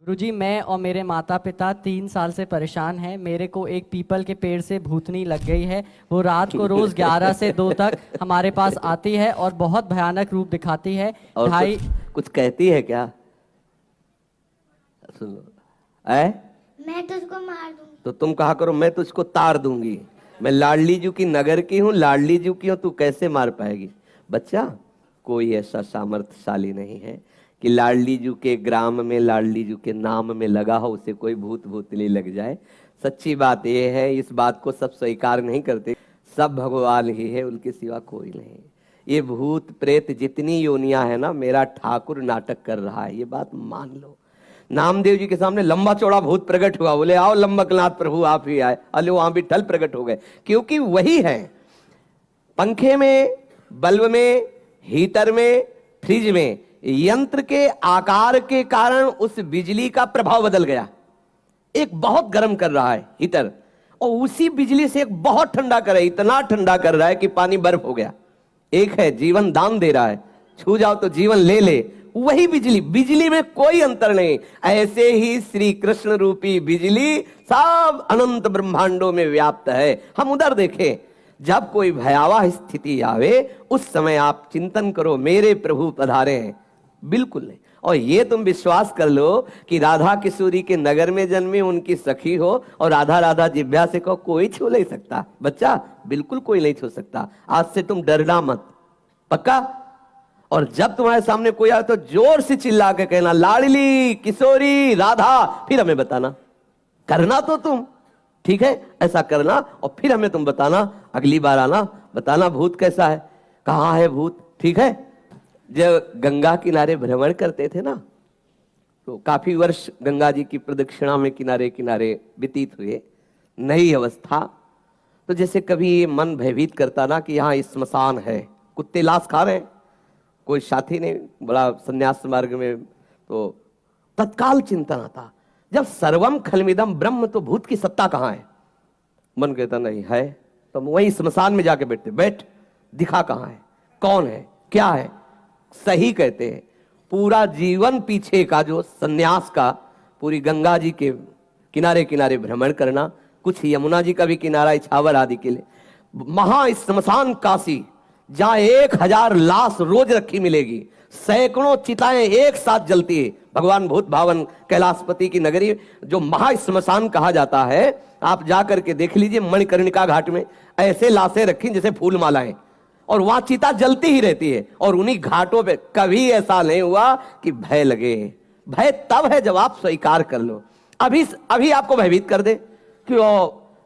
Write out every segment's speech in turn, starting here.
गुरुजी, मैं और मेरे माता पिता 3 साल से परेशान हैं। मेरे को एक पीपल के पेड़ से भूतनी लग गई है। वो रात को रोज 11 से 2 तक हमारे पास आती है और बहुत भयानक रूप दिखाती है। और ढाई कुछ कहती है क्या? सुन लो। मैं तुझको मार दूंगी। तो तुम कहा करो मैं तुझको तार दूंगी। मैं लाडली जू की नगर की हूँ, लाडली जू की हूँ, तू कैसे मार पाएगी? बच्चा, कोई ऐसा सामर्थ्यशाली नहीं है कि लाडली जू के ग्राम में, लाडली जू के नाम में लगा हो उसे कोई भूत भूतली लग जाए। सच्ची बात यह है, इस बात को सब स्वीकार नहीं करते। सब भगवान ही है, उनके सिवा कोई नहीं। ये भूत प्रेत जितनी योनियां है ना, मेरा ठाकुर नाटक कर रहा है, ये बात मान लो। नामदेव जी के सामने लंबा चौड़ा भूत प्रकट हुआ, बोले आओ लंबकनाथ प्रभु आप ही आए। अले वहां भी ठल प्रकट हो गए, क्योंकि वही है। पंखे में, बल्ब में, हीटर में, फ्रिज में यंत्र के आकार के कारण उस बिजली का प्रभाव बदल गया। एक बहुत गर्म कर रहा है हीटर, और उसी बिजली से एक बहुत ठंडा कर रहा है, इतना ठंडा कर रहा है कि पानी बर्फ हो गया। एक है जीवन दान दे रहा है, छू जाओ तो जीवन ले ले, वही बिजली। बिजली में कोई अंतर नहीं। ऐसे ही श्री कृष्ण रूपी बिजली सब अनंत ब्रह्मांडों में व्याप्त है। हम उधर देखें, जब कोई भयावह स्थिति आवे उस समय आप चिंतन करो मेरे प्रभु पधारे हैं। बिल्कुल नहीं। और ये तुम विश्वास कर लो कि राधा किशोरी के नगर में जन्मे, उनकी सखी हो और राधा राधा जिभ्या से कहो, कोई छू नहीं सकता। बच्चा, बिल्कुल कोई नहीं छू सकता। आज से तुम डरना मत, पक्का? और जब तुम्हारे सामने कोई आए तो जोर से चिल्ला के कहना लाडली किशोरी राधा, फिर हमें बताना। करना तो तुम, ठीक है, ऐसा करना और फिर हमें तुम बताना। अगली बार आना, बताना भूत कैसा है, कहाँ है भूत, ठीक है? जब गंगा किनारे भ्रमण करते थे ना, तो काफी वर्ष गंगा जी की प्रदक्षिणा में किनारे किनारे व्यतीत हुए। नई अवस्था, तो जैसे कभी मन भयभीत करता ना कि यहाँ स्मशान है, कुत्ते लाश खा रहे हैं, कोई साथी नहीं, बड़ा संन्यास मार्ग में, तो तत्काल चिंतन आता, जब सर्वम खलमिदम ब्रह्म, तो भूत की सत्ता कहाँ है? मन कहता नहीं है, तो वही स्मशान में जाके बैठते, बैठ दिखा कहाँ है, कौन है, क्या है? सही कहते हैं। पूरा जीवन पीछे का जो सन्यास का, पूरी गंगा जी के किनारे किनारे भ्रमण करना, कुछ यमुना जी का भी किनारा इछावर आदि के लिए, महा स्मशान काशी, जहां 1000 लाश रोज रखी मिलेगी, सैकड़ों चिताएं एक साथ जलती है। भगवान भूत भावन कैलाशपति की नगरी जो महा स्मशान कहा जाता है, आप जाकर के देख लीजिए। मणिकर्णिका घाट में ऐसे लाशें रखी जैसे फूल मालाएं, और वहां चिता जलती ही रहती है। और उन्हीं घाटों पे कभी ऐसा नहीं हुआ कि भय लगे। भय तब है जब आप स्वीकार कर लो। अभी आपको भयभीत कर दे कि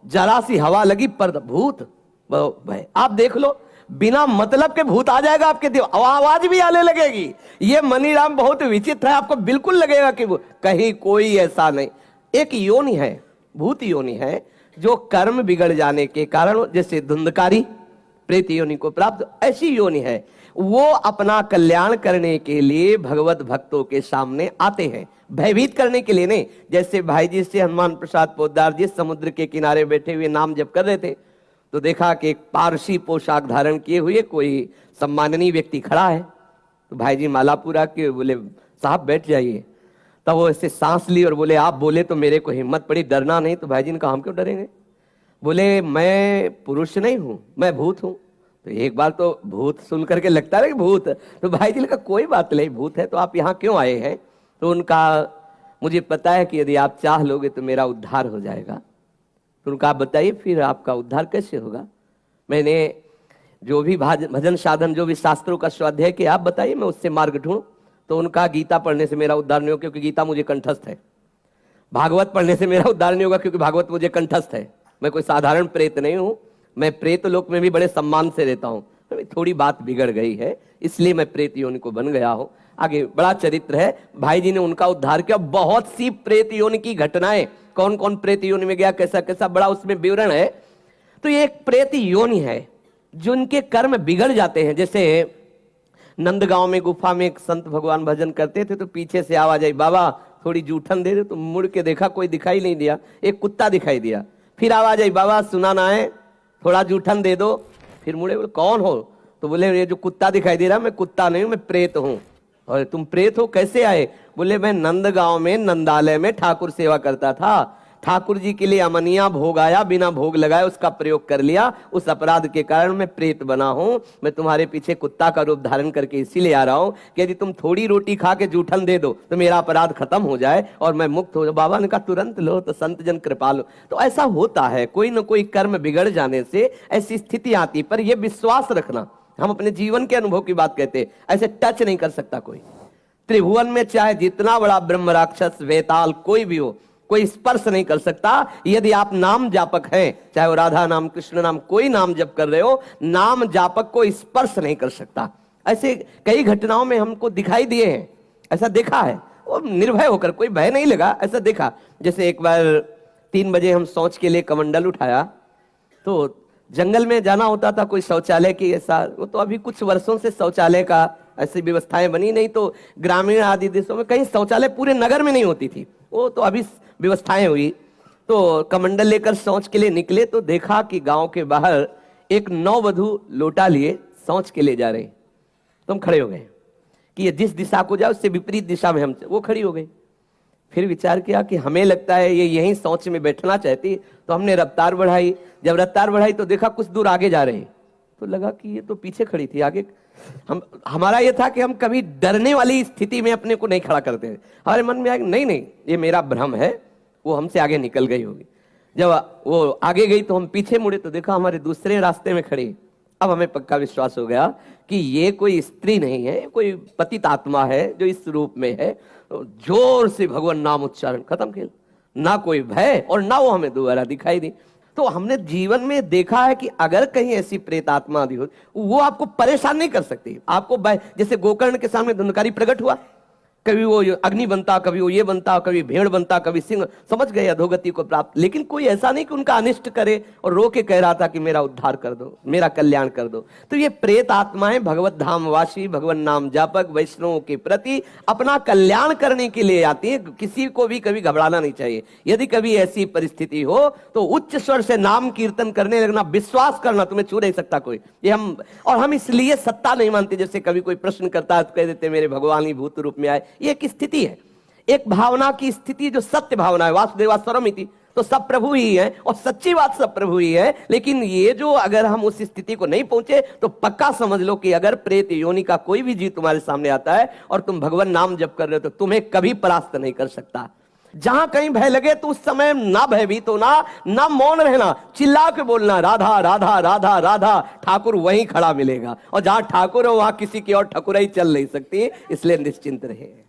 जरा सी हवा लगी पर भूत, भय। आप देख लो, बिना मतलब के भूत आ जाएगा आपके दिल, आवाज भी आने लगेगी। ये मनीराम बहुत विचित्र है, आपको बिल्कुल लगेगा कि कहीं कोई ऐसा नहीं। एक योनि है, भूत योनि है, जो कर्म बिगड़ जाने के कारण, जैसे धुंधकारी प्रेत योनि को प्राप्त, ऐसी योनि है। वो अपना कल्याण करने के लिए भगवत भक्तों के सामने आते हैं, भयभीत करने के लिए नहीं। जैसे भाई जी से हनुमान प्रसाद पोद्दार जी समुद्र के किनारे बैठे हुए नाम जप कर रहे थे, तो देखा कि एक पारसी पोशाक धारण किए हुए कोई सम्माननीय व्यक्ति खड़ा है। तो भाई जी माला पूरा के बोले साहब बैठ जाइए। तब वो ऐसे सांस ली और बोले आप बोले तो मेरे को हिम्मत पड़ी, डरना नहीं। तो भाई जी ने कहा हम क्यों डरेंगे? बोले मैं पुरुष नहीं हूं, मैं भूत हूं। तो एक बार तो भूत सुन करके लगता है कि भूत, तो भाई जी ने कहा कोई बात नहीं, भूत है तो आप यहाँ क्यों आए हैं? तो उनका मुझे पता है कि यदि आप चाह लोगे तो मेरा उद्धार हो जाएगा। तो उनका आप बताइए फिर आपका उद्धार कैसे होगा? मैंने जो भी भजन साधन, जो भी शास्त्रों का स्वाध्याय किया, आप बताइए मैं उससे मार्ग ढूंढ। तो उनका गीता पढ़ने से मेरा उद्धार नहीं होगा, क्योंकि गीता मुझे कंठस्थ है। भागवत पढ़ने से मेरा उद्धार नहीं होगा, क्योंकि भागवत मुझे कंठस्थ है। मैं कोई साधारण प्रेत नहीं हूं, मैं प्रेत लोक में भी बड़े सम्मान से रहता हूं। थोड़ी बात बिगड़ गई है, इसलिए मैं प्रेत योनि को बन गया हूं। आगे बड़ा चरित्र है, भाई जी ने उनका उद्धार किया। बहुत सी प्रेत योनि की घटनाएं, कौन कौन प्रेत योनि में गया, कैसा कैसा, बड़ा उसमें विवरण है। तो ये एक प्रेत योनि है जिनके कर्म बिगड़ जाते हैं। जैसे नंदगांव में गुफा में एक संत भगवान भजन करते थे, तो पीछे से आवाज आई बाबा थोड़ी जूठन दे दे। तो मुड़ के देखा, कोई दिखाई नहीं दिया, एक कुत्ता दिखाई दिया। फिर आवाज आई बाबा सुना ना है, थोड़ा जूठन दे दो। फिर मुड़े, बोले कौन हो? तो बोले ये जो कुत्ता दिखाई दे रहा, मैं कुत्ता नहीं हूं, मैं प्रेत हूं। और तुम प्रेत हो, कैसे आए? बोले मैं नंदगांव में नंदालय में ठाकुर सेवा करता था, ठाकुर जी के लिए अमनिया भोग आया, बिना भोग लगाए उसका प्रयोग कर लिया, उस अपराध के कारण मैं प्रेत बना हूं। मैं तुम्हारे पीछे कुत्ता का रूप धारण करके इसीलिए आ रहा हूं कि यदि तुम थोड़ी रोटी खा के जूठन दे दो तो मेरा अपराध खत्म हो जाए और मैं मुक्त हो जाऊं। बाबा ने कहा तुरंत लो, तो संत जन कृपा लो। तो ऐसा होता है, कोई ना कोई कर्म बिगड़ जाने से ऐसी स्थिति आती। पर यह विश्वास रखना, हम अपने जीवन के अनुभव की बात कहते हैं, ऐसे टच नहीं कर सकता कोई। त्रिभुवन में चाहे जितना बड़ा ब्रह्म राक्षस वेताल कोई भी हो, कोई स्पर्श नहीं कर सकता। यदि आप नाम जापक हैं, चाहे वो राधा नाम, कृष्ण नाम, कोई नाम जप कर रहे हो, नाम जापक को स्पर्श नहीं कर सकता। ऐसे कई घटनाओं में हमको दिखाई दिए हैं, ऐसा देखा है, और निर्भय होकर, कोई भय नहीं लगा, ऐसा देखा। जैसे एक बार 3 बजे हम शौच के लिए कमंडल उठाया, तो जंगल में जाना होता था, कोई शौचालय की ऐसा, वो तो अभी कुछ वर्षों से शौचालय का ऐसी व्यवस्थाएं बनी नहीं, तो ग्रामीण आदि देशों में कहीं शौचालय पूरे नगर में नहीं होती थी, वो तो अभी व्यवस्थाएं हुई। तो कमंडल लेकर शौच के लिए निकले, तो देखा कि गांव के बाहर एक नववधू लोटा लिए शौच के लिए जा रहे। तो हम खड़े हो गए कि ये जिस दिशा को जाए उससे विपरीत दिशा में हम, वो खड़ी हो गई। फिर विचार किया कि हमें लगता है ये यहीं शौच में बैठना चाहती, तो हमने रफ्तार बढ़ाई। जब रफ्तार बढ़ाई तो देखा कुछ दूर आगे जा रहे, तो लगा कि ये तो पीछे खड़ी थी, आगे। हमारा ये था कि हम कभी डरने वाली स्थिति में अपने को नहीं खड़ा करते। हमारे मन में आया नहीं नहीं, ये मेरा भ्रम है, वो हमसे आगे निकल गई होगी। जब वो आगे गई तो हम पीछे मुड़े, तो देखा हमारे दूसरे रास्ते में खड़ी। अब हमें पक्का विश्वास हो गया कि ये कोई स्त्री नहीं है, कोई पतित आत्मा है जो इस रूप में है। तो जोर से भगवान नाम उच्चारण, खत्म खेल। ना कोई भय और ना वो हमें दोबारा दिखाई दी। तो हमने जीवन में देखा है कि अगर कहीं ऐसी प्रेत आत्मा आदि हो, वो आपको परेशान नहीं कर सकती। आपको जैसे गोकर्ण के सामने धुंधकारी प्रकट हुआ, कभी वो अग्नि बनता, कभी वो ये बनता, कभी भेड़ बनता, कभी सिंह, समझ गए अधोगति को प्राप्त। लेकिन कोई ऐसा नहीं कि उनका अनिष्ट करे और रो के कह रहा था कि मेरा उद्धार कर दो, मेरा कल्याण कर दो। तो ये प्रेत आत्माएं भगवत धामवासी, भगवान नाम जापक वैष्णवों के प्रति अपना कल्याण करने के लिए आती है। किसी को भी कभी घबराना नहीं चाहिए। यदि कभी ऐसी परिस्थिति हो तो उच्च स्वर से नाम कीर्तन करने लगना, विश्वास करना, तुम्हें छू नहीं सकता कोई। ये हम इसलिए सत्ता नहीं मानते। जैसे कभी कोई प्रश्न करता है तो कह देते मेरे भगवान ही भूत रूप में आए। ये एक स्थिति है, एक भावना की स्थिति जो सत्य भावना है। वासुदेवा स्वरमिति, तो सब प्रभु ही है और सच्ची बात सब प्रभु ही है। लेकिन ये जो अगर हम उस स्थिति को नहीं पहुंचे तो पक्का समझ लो कि अगर प्रेत योनि का कोई भी जीव तुम्हारे सामने आता है और तुम भगवान नाम जप कर रहे हो तो तुम्हें कभी परास्त नहीं कर सकता। जहां कहीं भय लगे तो उस समय ना भयभीत होना, ना मौन रहना, चिल्ला के बोलना राधा राधा राधा राधा, ठाकुर वहीं खड़ा मिलेगा। और जहां ठाकुर हो वहां किसी की और ठकुराई चल नहीं सकती, इसलिए निश्चिंत रहे।